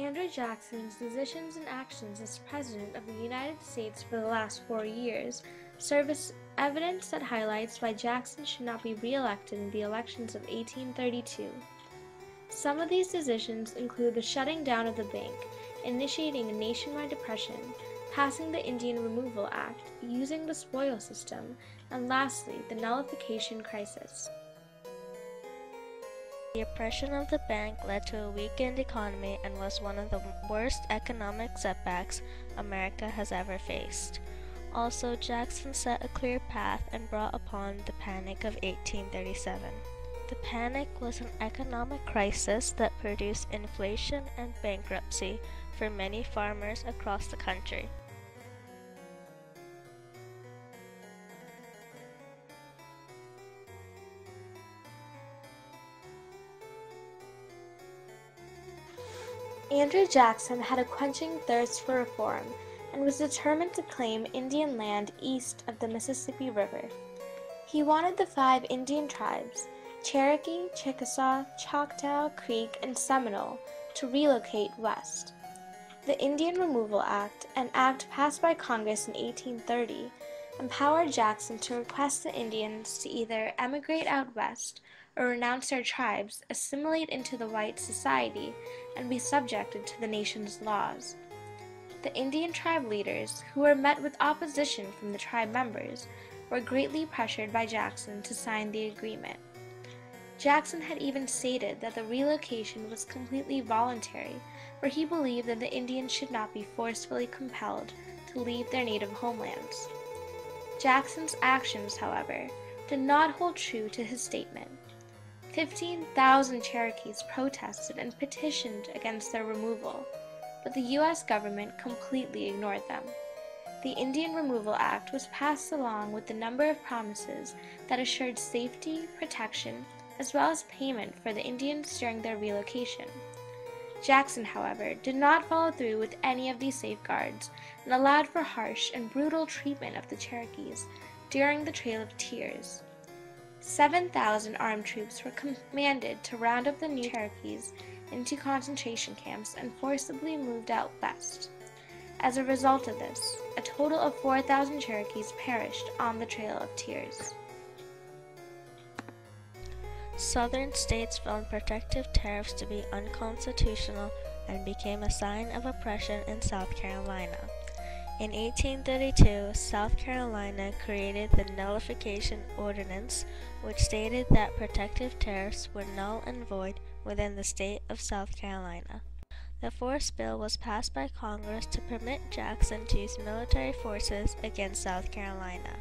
Andrew Jackson's decisions and actions as President of the United States for the last 4 years serve as evidence that highlights why Jackson should not be re-elected in the elections of 1832. Some of these decisions include the shutting down of the bank, initiating a nationwide depression, passing the Indian Removal Act, using the spoil system, and lastly, the nullification crisis. The oppression of the bank led to a weakened economy and was one of the worst economic setbacks America has ever faced. Also, Jackson set a clear path and brought upon the Panic of 1837. The Panic was an economic crisis that produced inflation and bankruptcy for many farmers across the country. Andrew Jackson had a quenching thirst for reform and was determined to claim Indian land east of the Mississippi River. He wanted the 5 Indian tribes, Cherokee, Chickasaw, Choctaw, Creek, and Seminole, to relocate west. The Indian Removal Act, an act passed by Congress in 1830, empowered Jackson to request the Indians to either emigrate out west or renounce their tribes, assimilate into the white society, and be subjected to the nation's laws. The Indian tribe leaders, who were met with opposition from the tribe members, were greatly pressured by Jackson to sign the agreement. Jackson had even stated that the relocation was completely voluntary, for he believed that the Indians should not be forcefully compelled to leave their native homelands. Jackson's actions, however, did not hold true to his statement. 15,000 Cherokees protested and petitioned against their removal, but the U.S. government completely ignored them. The Indian Removal Act was passed along with a number of promises that assured safety, protection, as well as payment for the Indians during their relocation. Jackson, however, did not follow through with any of these safeguards and allowed for harsh and brutal treatment of the Cherokees during the Trail of Tears. 7,000 armed troops were commanded to round up the new Cherokees into concentration camps and forcibly moved out west. As a result of this, a total of 4,000 Cherokees perished on the Trail of Tears. Southern states found protective tariffs to be unconstitutional and became a sign of oppression in South Carolina. In 1832, South Carolina created the Nullification Ordinance, which stated that protective tariffs were null and void within the state of South Carolina. The force bill was passed by Congress to permit Jackson to use military forces against South Carolina.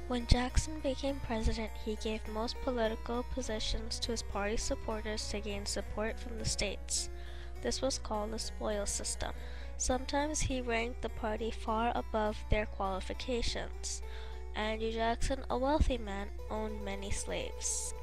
When Jackson became president, he gave most political positions to his party supporters to gain support from the states. This was called the spoil system. Sometimes he ranked the party far above their qualifications. Andrew Jackson, a wealthy man, owned many slaves.